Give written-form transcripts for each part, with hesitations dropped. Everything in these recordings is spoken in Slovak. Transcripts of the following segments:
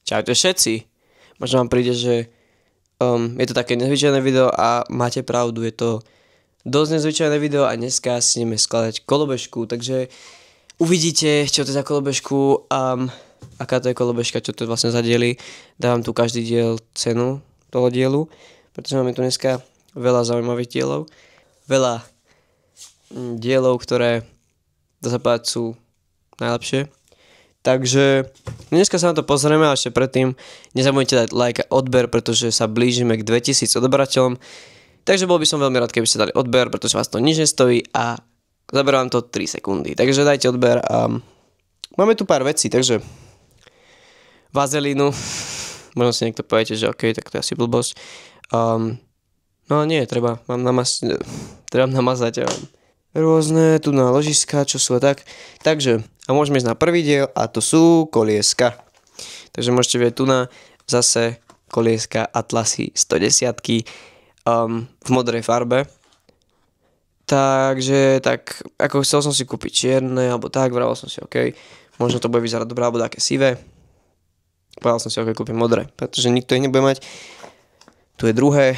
Čaute všetci. Možno vám príde, že je to také nezvyčajné video a máte pravdu, je to dosť nezvyčajné video a dneska si ideme skladať kolobežku, takže uvidíte, čo to je za kolobežku, aká to je kolobežka, čo to je vlastne za diely. Dávam tu každý diel cenu toho dielu, pretože máme tu dneska veľa zaujímavých dielov. Veľa dielov, ktoré dá sa povedať sú najlepšie. Takže dneska sa na to pozrieme a ešte predtým nezabudnite dať like a odber, pretože sa blížime k 2000 odberateľom. Takže bol by som veľmi rád, keby ste dali odber, pretože vás to nič nestojí a zaberá vám to 3 sekundy. Takže dajte odber a máme tu pár vecí, takže vazelínu. Možno si niekto poviete, že OK, tak to je asi blbosť. No nie, treba namazať rôzne tu na ložiska, čo sú a tak. Takže, a môžeme ísť na prvý diel a to sú kolieska. Takže môžete vidieť tu na zase kolieska Atlasy 110 v modrej farbe. Takže, tak, ako chcel som si kúpiť čierne, alebo tak, vravel som si, OK, možno to bude vyzerať dobré, alebo také sivé. Povedal som si, OK, kúpim modré, pretože nikto ich nebude mať. Tu je druhé.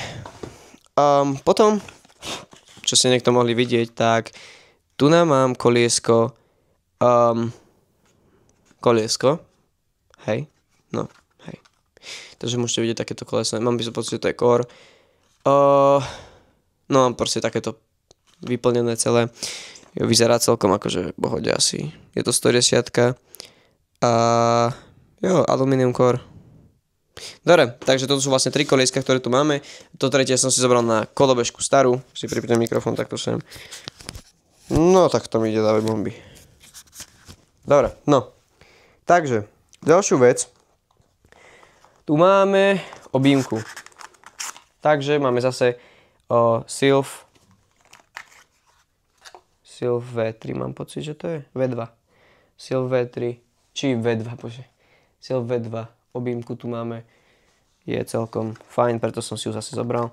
Potom, čo ste niekto mohli vidieť, tak tu nám mám koliesko, hej, no, hej. Takže môžete vidieť takéto koleso, mám by som pocit, že to je core. No mám proste takéto vyplnené celé, vyzerá celkom akože pohode asi, je to 110 a jo, aluminium core. Dobre, takže toto sú vlastne 3 kolieska, ktoré tu máme. To tretie som si zobral na kolobežku starú. Si pripnem mikrofón takto sem. No, tak to mi ide dávať bomby. Dobre, no. Takže, ďalšiu vec. Tu máme objímku. Takže máme zase Sylph V3, mám pocit, že to je V2. Sylph V3, či V2, bože. Sylph V2. Objímku tu máme, je celkom fajn, preto som si ju zase zobral.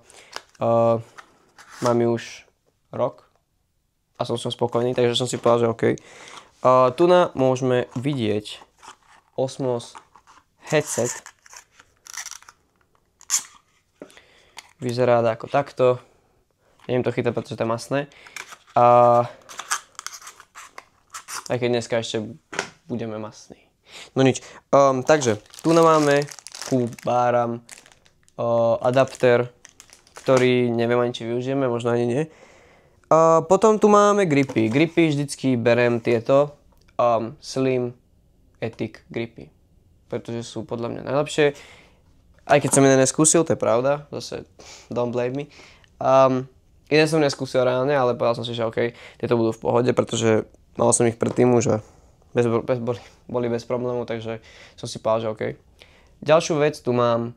Mám ju už rok a som spokojný, takže som si povedal, že OK. Tu môžeme vidieť Osmos headset. Vyzerá ako takto. Neviem to chytať, pretože to je masné. Aj keď dneska ešte budeme masní. No nič, takže tu máme Kubáram adapter, ktorý neviem ani či využijeme, možno ani nie. Potom tu máme gripy. Gripy vždycky berem tieto Slim Ethic gripy, pretože sú podľa mňa najlepšie. Aj keď som iné neskúsil, to je pravda, zase don't blame me. Iné som neskúsil reálne, ale povedal som si, že OK, tieto budú v pohode, pretože mal som ich predtým už a boli bez problémov, takže som si povedal, že OK. Ďalšiu vec, tu mám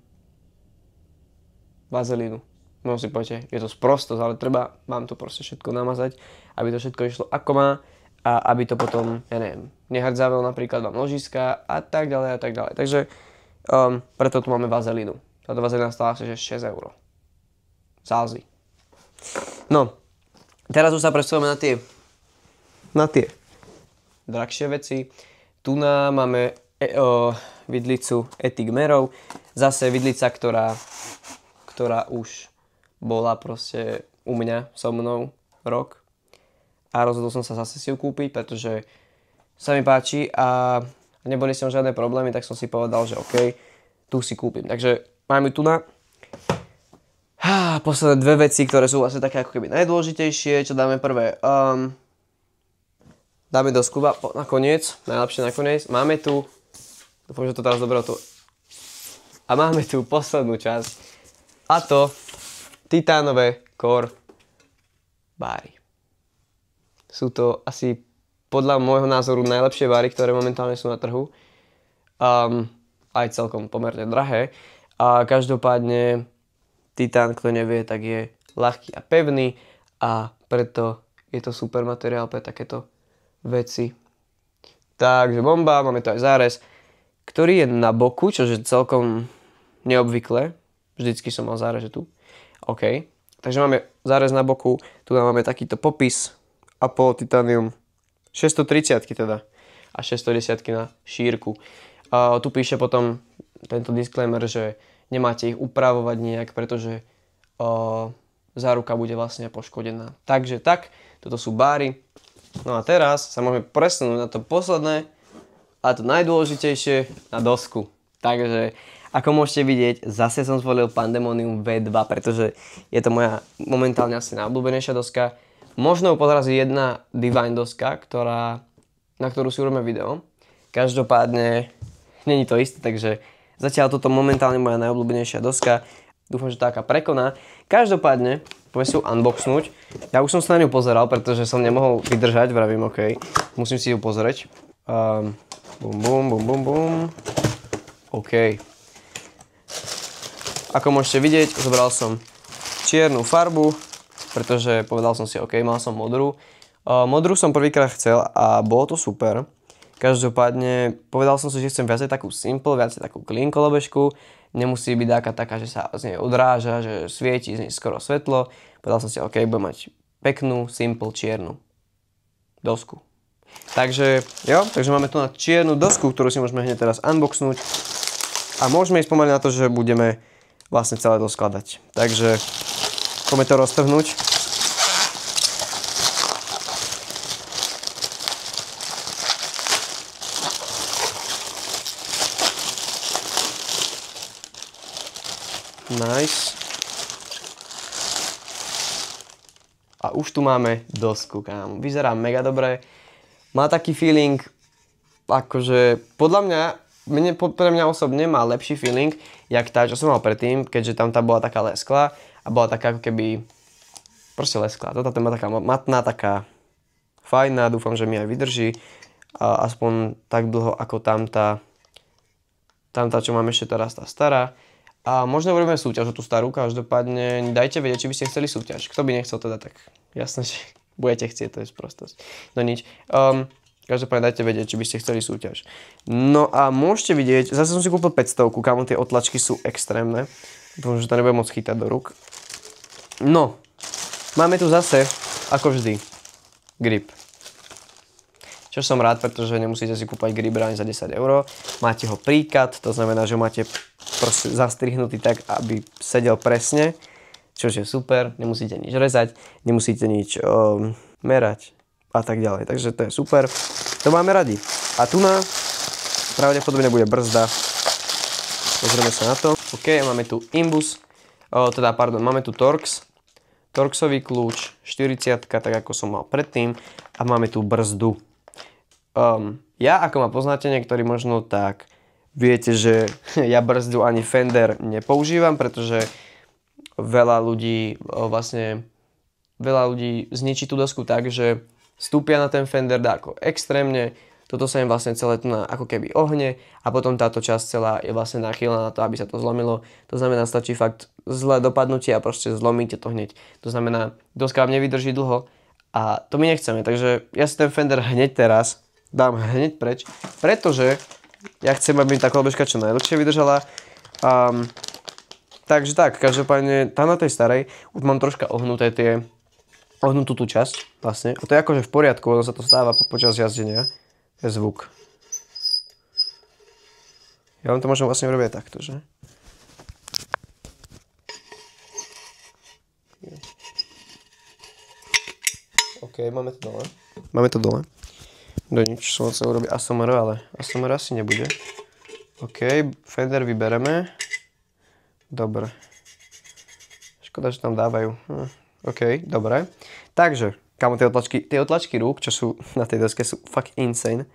vazelínu. Možno si poviete, je to sprostosť, ale mám to proste všetko namazať, aby to všetko išlo ako má a aby to potom, ja neviem, nehrdzavelo napríklad mám ložiska a tak ďalej a tak ďalej. Takže preto tu máme vazelínu. Táto vazelína stála asi 6 €. Zázvy. No, teraz už sa presúvame na tie drahšie veci. Tu máme vidlicu Ethic merov. Zase vidlica, ktorá už bola proste u mňa so mnou rok. A rozhodol som sa zase si ju kúpiť, pretože sa mi páči a neboli som žiadne problémy, tak som si povedal, že OK, tu si kúpim. Takže máme tu na posledné 2 veci, ktoré sú vlastne také ako keby najdôležitejšie. Čo dáme prvé? Dáme do skuba nakoniec, najlepšie nakoniec. Máme tu, dúfam, že to teraz dobre tu. A máme tu poslednú časť. A to titánové core báry. Sú to asi podľa môjho názoru najlepšie báry, ktoré momentálne sú na trhu. Aj celkom pomerne drahé. A každopádne titán, kto nevie, tak je ľahký a pevný a preto je to super materiál pre takéto veci. Takže bomba, máme tu aj zárez, ktorý je na boku, čo je celkom neobvyklé. Vždycky som mal zárez tu. OK. Takže máme zárez na boku, tu máme takýto popis Apollo Titanium 630 teda a 610 na šírku. Tu píše potom tento disclaimer, že nemáte ich upravovať nejak, pretože záruka bude vlastne poškodená. Takže tak, toto sú báry. No a teraz sa môžeme presunúť na to posledné a to najdôležitejšie, na dosku. Takže ako môžete vidieť, zase som zvolil Pandemonium V2, pretože je to moja momentálne asi najobľúbenejšia doska. Možno podrazí jedna Divine doska, na ktorú si urobíme video. Každopádne není to isté, takže zatiaľ toto momentálne moja najobľúbenejšia doska. Dúfam, že taká prekoná. Každopádne, poďme si ju unboxnúť. Ja už som sa na ňu pozeral, pretože som nemohol vydržať, vravím, OK, musím si ju pozrieť. Bum, bum, bum, bum, bum. OK. Ako môžete vidieť, zobral som čiernu farbu, pretože povedal som si, OK, mal som modrú. Modrú som prvýkrát chcel a bolo to super. Každopádne povedal som si, že chcem viacej takú simple, viacej takú clean kolobežku. Nemusí byť taká, že sa z nej odráža, že svieti z nej skoro svetlo. Povedal som si, OK, budem mať peknú, simple, čiernu dosku. Takže máme tu na čiernu dosku, ktorú si môžeme hneď teraz unboxnúť. A môžeme ísť pomaly na to, že budeme vlastne celé to skladať. Takže poďme to roztrhnúť. Nice. A už tu máme dosku, kámo. Vyzerá mega dobre. Má taký feeling, akože pre mňa osobne má lepší feeling, jak tá, čo som mal predtým, keďže tam tá bola taká lesklá a bola taká ako keby proste lesklá. Toto má taká matná, taká fajná, dúfam, že mi aj vydrží. A aspoň tak dlho ako tamtá, čo mám ešte teraz, tá stará. A možno urobíme súťaž o tú starú, každopádne dajte vedieť, či by ste chceli súťaž. Kto by nechcel teda, tak jasné, že budete chcieť, to je sprostosť. No nič. Každopádne dajte vedieť, či by ste chceli súťaž. No a môžete vidieť, zase som si kúpil 500, kámo, tie otlačky sú extrémne. Dúfam, že to nebudem môcť chytať do rúk. No, máme tu zase, ako vždy, grip. Čo som rád, pretože nemusíte si kúpať grip ani za 10 €. Máte ho príkat, to znamená, že máte proste zastrihnutý tak, aby sedel presne. Čo je super, nemusíte nič rezať, nemusíte nič merať a tak ďalej. Takže to je super. To máme radi. A tu pravdepodobne bude brzda. Pozrieme sa na to. OK, máme tu Imbus, máme tu Torx. Torxový kľúč, 40, tak ako som mal predtým. A máme tu brzdu. Ja, ako ma poznáte niektorí možno, tak viete, že ja brzdu ani fender nepoužívam, pretože veľa ľudí zničí tú dosku tak, že vstúpia na ten fender ako extrémne, toto sa im vlastne celé tu ako keby ohne a potom táto časť celá je vlastne nachýlená na to, aby sa to zlomilo. To znamená, stačí fakt zlé dopadnutie a proste zlomíte to hneď. To znamená, doska vám nevydrží dlho a to my nechceme, takže ja si ten fender hneď teraz dám hneď preč, pretože ja chcem, aby mi tá kolobežka čo najdlhšie vydržala. Takže tak, každopádne tam na tej starej už mám troška ohnutú tú časť vlastne. A to je akože v poriadku, ono sa to stáva počas jazdenia. Je zvuk. Ja vám to môžem vlastne urobiť takto, že? OK, máme to dole. Do nič, som chcel urobiť ASMR, ale ASMR asi nebude. OK, fender vybereme. Dobre. Škoda, že tam dávajú. OK, dobre. Takže, kámo, tie otlačky rúk, čo sú na tej doske, sú fakt insane.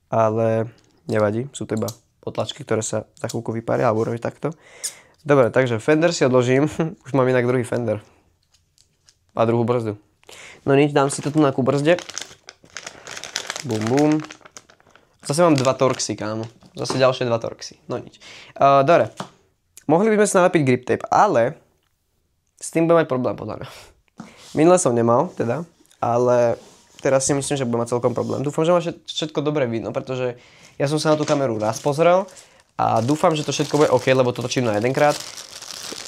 Ale nevadí, sú to iba otlačky, ktoré sa za chvíľku vyparia, alebo urobí takto. Dobre, takže fender si odložím. Už mám inak druhý fender. A druhú brzdu. No nič, dám si to tu na brzde. Bum, bum. Zase mám 2 Torxy, kámo. Zase ďalšie 2 Torxy. No nič. Dobre. Mohli by sme sa nalepiť grip tape, ale s tým budem mať problém, podľa mňa. Minule som nemal, teda, ale teraz si myslím, že budem mať celkom problém. Dúfam, že ma všetko dobre vidno, pretože ja som sa na tú kameru raz pozrel a dúfam, že to všetko bude OK, lebo to točím na jedenkrát.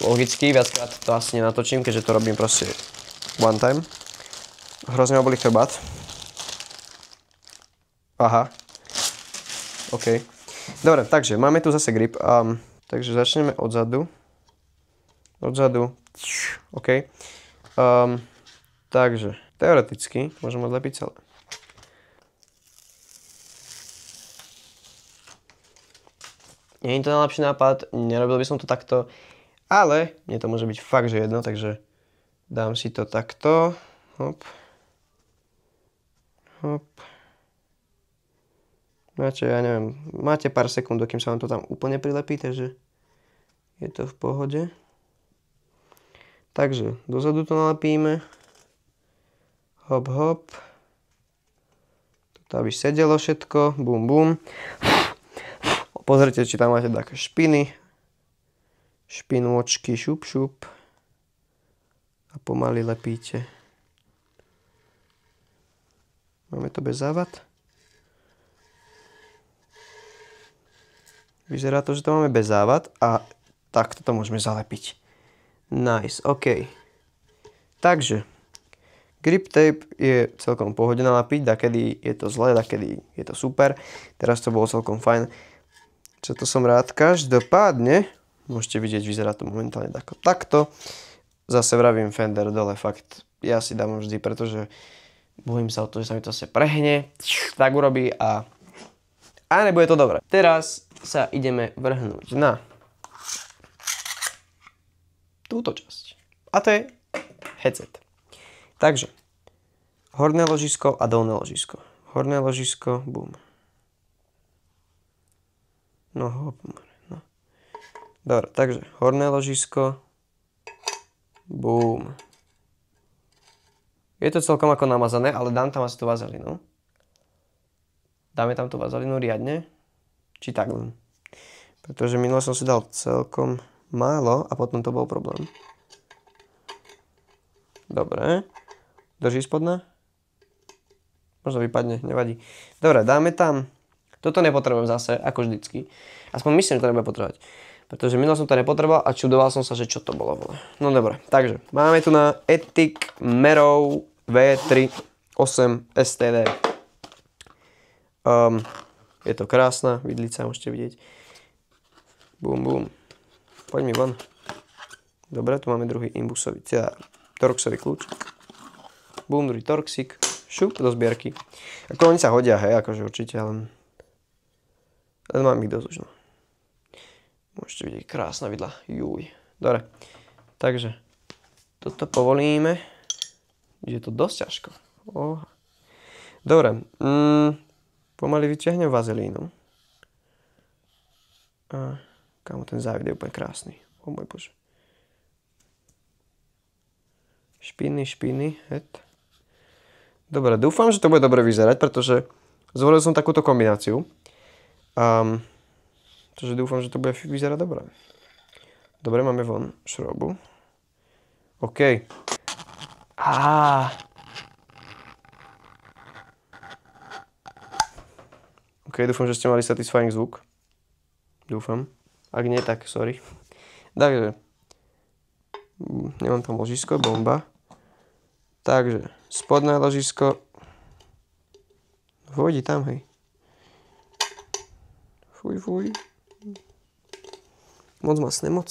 Logicky, viackrát to asi nenatočím, keďže to robím proste one time. Hrozne ma bolí chrbát. Aha. OK. Dobre, takže máme tu zase grip. Takže začneme odzadu. Odzadu. OK. Takže teoreticky môžeme odlepiť celé. Nie je to najlepší nápad, nerobil by som to takto, ale mne to môže byť fakt, že jedno, takže dám si to takto. Hop. Hop. Ja neviem, máte pár sekúnd, dokým sa vám to tam úplne prilepí, takže je to v pohode. Takže dozadu to nalepíme. Hop, hop. Toto aby sedelo všetko. Bum, bum. Pozrite, či tam máte také špiny. Špinôčky, šup, šup. A pomaly lepíte. Máme to bez závad. Vyzerá to, že to máme bez závad a takto to môžeme zalepiť. Nice, OK. Takže, grip tape je celkom v pohode nalepiť, dakedy je to zle, dakedy je to super. Teraz to bolo celkom fajn. Čo to som rád. Každopádne, môžete vidieť, vyzerá to momentálne takto. Zase vravím Fender dole, fakt. Ja si dám vždy, pretože bojím sa o to, že sa mi to zase prehne. Tak urobí a nebude to dobré. Teraz sa ideme vrhnúť na túto časť. A to je headset. Takže, horné ložisko a dolné ložisko. Horné ložisko, bum. No, hop, no. Dobre, takže horné ložisko, bum. Je to celkom ako namazané, ale dám tam asi tú vazelinu. Dáme tam tú vazelinu riadne. Či tak len. Pretože minule som si dal celkom málo a potom to bol problém. Dobre. Drží spodná? Možno vypadne, nevadí. Dobre, dáme tam. Toto nepotrebujem zase, ako vždycky. Aspoň myslím, že to nebude potrebovať. Pretože minule som to nepotreboval a čudoval som sa, že čo to bolo. No dobre, takže máme tu na Ethic Merrow V3 8 STD. Je to krásna vidlica, môžete vidieť. Bum, bum. Poď mi von. Dobre, tu máme druhý imbusový, teda torxový kľúč. Bum, druhý torxík. Šup, do zbierky. Ako oni sa hodia, hej, akože určite, len mám ich dosť už, no. Môžete vidieť, krásna vidla. Juj. Dobre. Takže, toto povolíme. Je to dosť ťažko. Oh. Dobre. Pomaly vyťahnem vazelínu. A kámo, ten závid je úplne krásny. O môj bože. Špiny, špiny. Dobre, dúfam, že to bude dobre vyzerať, pretože zvolil som takúto kombináciu. Takže dúfam, že to bude vyzerať dobre. Dobre, máme von šrobu. OK. OK, dúfam, že ste mali satisfying zvuk. Dúfam. Ak nie, tak sorry. Takže. Nemám tam ložisko, bomba. Takže, spodné ložisko. Vôjdi tam, hej. Fuj, fuj. Moc masné, moc.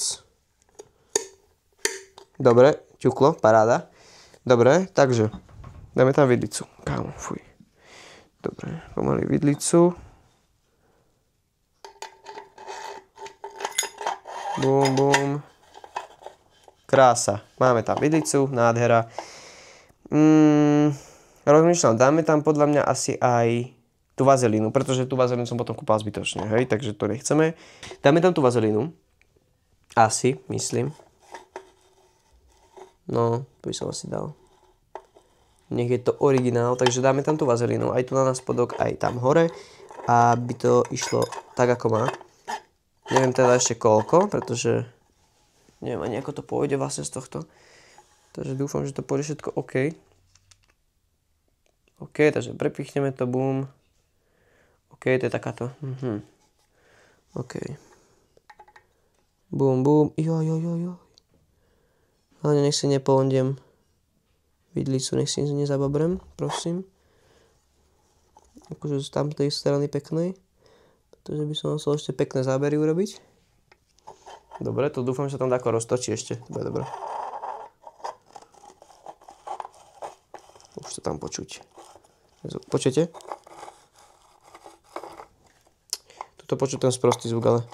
Dobre, ťuklo, paráda. Dobre, takže dáme tam vidlicu. Kámo, fuj. Dobre, pomaly vidlicu. Bum, bum. Krása. Máme tam vidlicu, nádhera. Rozmýšľam, dáme tam podľa mňa asi aj tú vazelínu, pretože tú vazelínu som potom kúpal zbytočne, hej, takže to nechceme. Dáme tam tú vazelínu. Asi, myslím. No, to by som asi dal. Nech je to originál, takže dáme tam tú vazelínu, aj tu na spodok, aj tam hore, aby to išlo tak, ako má. Neviem teda ešte koľko, pretože neviem ani ako to pôjde vlastne z tohto. Takže dúfam, že to pôjde všetko OK. OK, takže prepichneme to, boom. OK, to je takáto. OK. Boom, boom. Jo. Ale nech si nepolondiem vidlicu, nech si nezababrem, prosím. Akože z tamtej strany peknej. pretože by som musel ešte pekné zábery urobiť. Dobre, to dúfam, že sa tam dáko roztočí ešte. To bude dobré. Už to tam počuť. Počujete? Tuto počuť ten sprostý zvuk, ale...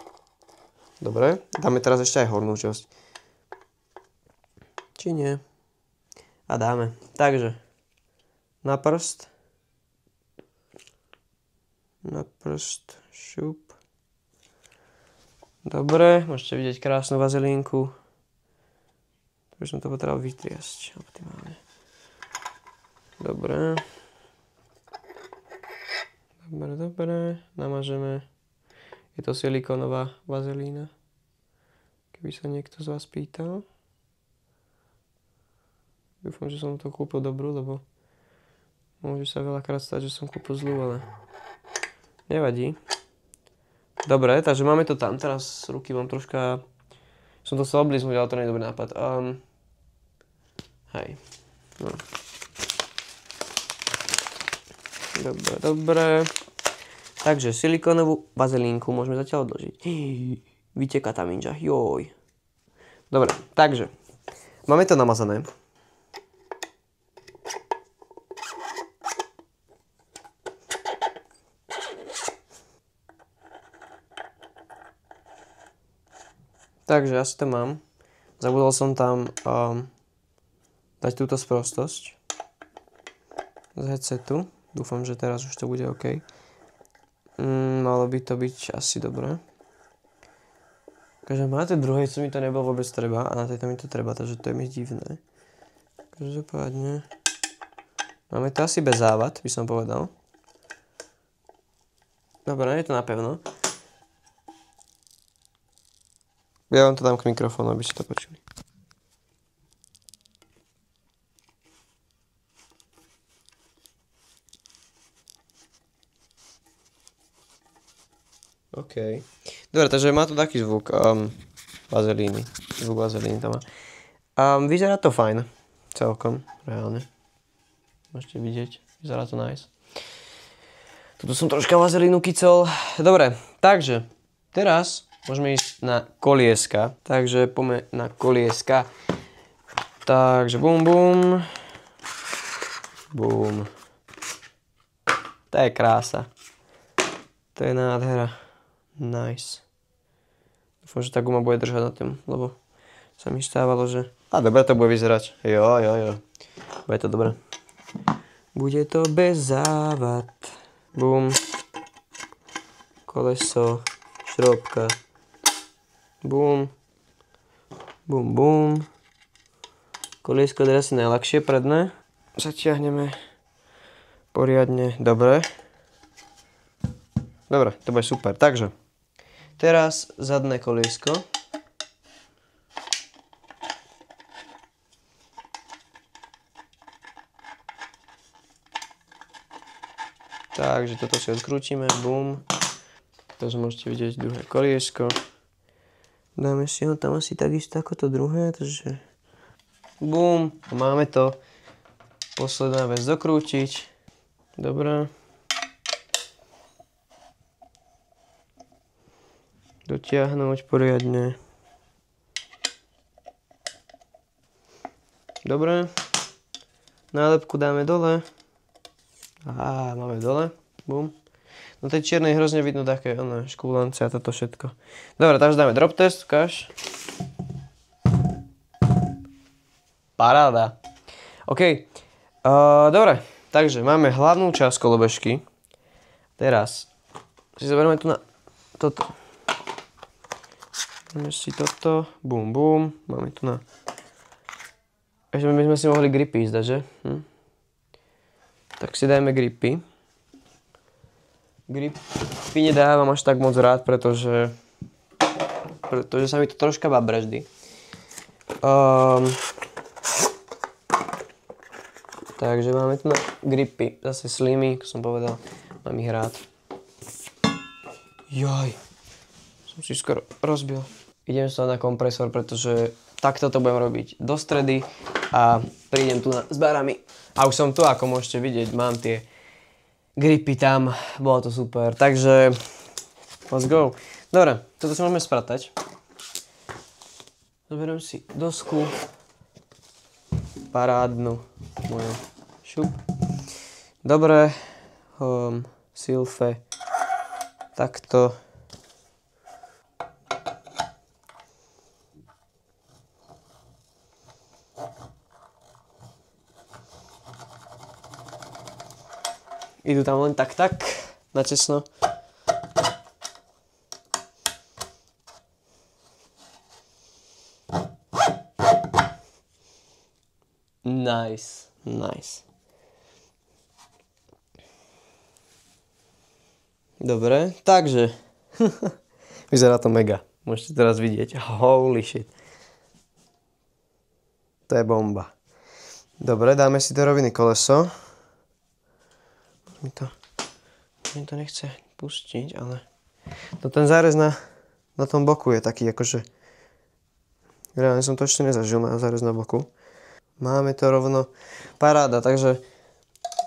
Dobre, dáme teraz ešte aj hornú časť. Či nie? A dáme. Takže, na prst. Na prst, šup. Dobre, môžete vidieť krásnu vazelínku. Už som to potreboval vytriasť optimálne. Dobre. Dobre, namažeme. Je to silikónová vazelína. Keby sa niekto z vás pýtal. Dúfam, že som to kúpil dobrú, lebo môže sa veľakrát stať, že som kúpil zlú, ale nevadí. Dobre, takže máme to tam. Teraz ruky mám troška... Som to chcel obliznúť, ale to nie je dobrý nápad. Hej. No. Dobre. Takže silikónovú vazelínku môžeme zatiaľ odložiť. Vyteká tá minža. Joj. Dobre, takže. Máme to namazané. Takže asi to mám. Zabudol som tam dať túto sprostosť z headsetu. Dúfam, že teraz už to bude OK. Malo by to byť asi dobré. Takže na tej druhej mi to nebolo vôbec treba a na tejto mi to treba, takže to je mi divné. Každopádne máme to asi bez závad, by som povedal. Dobre, je to napevno. Ja vám to dám k mikrofónu, aby ste to počuli. OK. Dobre, takže má to taký zvuk vazelíny. Zvuk vazelíny to má. Vyzerá to fajn. Celkom, reálne. Môžete vidieť. Vyzerá to nice. Tuto som troška vazelínu kycol. Dobre, takže teraz môžeme ísť na kolieska. Takže poďme na kolieska. Takže bum bum. Bum. To je krása. To je nádhera. Nice. Dúfam, že tá guma bude držať na tým, lebo sa mi stávalo, že... A dobre to bude vyzerať. Jo. Bude to dobre. Bude to bez závad. Bum. Koleso. Šrobka. Bum. Bum, bum. Koliesko je asi najľahšie predné. Zatiahneme poriadne. Dobre. Dobre, to bude super. Takže, teraz zadné koliesko. Takže toto si odkrútime. Bum. Takže môžete vidieť druhé koliesko. Dáme si ho tam asi takisto ako to druhé, takže bum, máme to. Posledná vec dokrútiť. Dobre. Dotiahnuť poriadne. Dobre. Nálepku dáme dole. Aha, máme dole. Bum. Na tej čiernej hrozne vidno také škúlance a toto všetko. Dobre, takže dáme drop test, ukáž. Paráda. OK. Dobre, takže máme hlavnú časť kolobežky. Teraz si zoberieme tu na toto. Dáme si toto. Bum, bum. Máme tu na... Ešte by sme si mohli gripy zdať, že? Tak si dajme gripy. Gripy nedávam až tak moc rád, pretože sa mi to troška babreždí. Takže máme tu na gripy, zase slimy, ako som povedal, mám ich rád. Joj, som si skoro rozbil. Idem sa na kompresor, pretože takto to budem robiť do stredy a prídem tu s barami. A už som tu, ako môžete vidieť, mám tie gripy tam, bolo to super. Takže Let's go. Dobre, toto si môžeme spratať. Zoberiem si dosku. Parádnu. Moju. Šup. Dobre. Silfe. Takto. Idú tam len tak, na česno. Nice. Dobre, takže. Vyzerá to mega. Môžete teraz vidieť. Holy shit. To je bomba. Dobre, dáme si do roviny koleso. Mi to nechce pustiť, ale... No ten zárez na tom boku je taký, akože... Reálne som to ešte nezažil, na zárez na boku. Máme to rovno. Paráda, takže...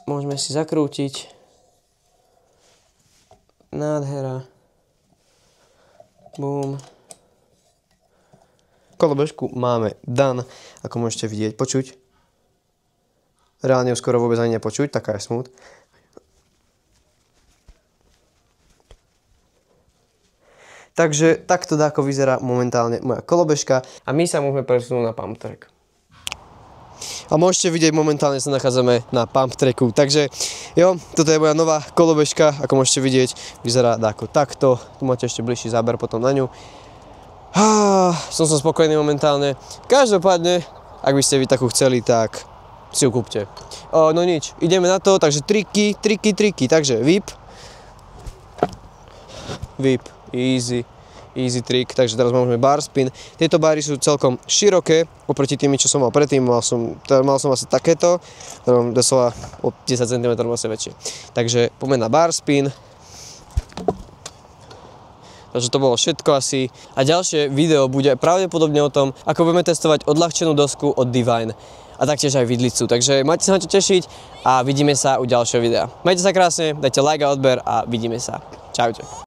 Môžeme si zakrútiť. Nádhera. Bum. Kolobežku máme done, ako môžete vidieť, počuť. Reálne ju skoro vôbec ani nepočuť, taká je smooth. Takže takto dáko vyzerá momentálne moja kolobežka a my sa môžeme presunúť na pump track. A môžete vidieť, momentálne sa nachádzame na pump tracku. Takže jo, toto je moja nová kolobežka, ako môžete vidieť, vyzerá dáko takto. Tu máte ešte bližší záber potom na ňu. Som spokojný momentálne. Každopádne, ak by ste vy takú chceli, tak si ju kúpte. No nič, ideme na to, takže triky. Takže whip, easy trik, takže teraz máme bar spin. Tieto bary sú celkom široké, oproti tými, čo som mal predtým, mal som asi takéto, doslova o 10 cm asi väčšie. Takže poďme na bar spin. Takže to bolo všetko asi. A ďalšie video bude pravdepodobne o tom, ako budeme testovať odľahčenú dosku od Divine. A taktiež aj vidlicu. Takže majte sa na čo tešiť a vidíme sa u ďalšieho videa. Majte sa krásne, dajte like a odber a vidíme sa. Čaute.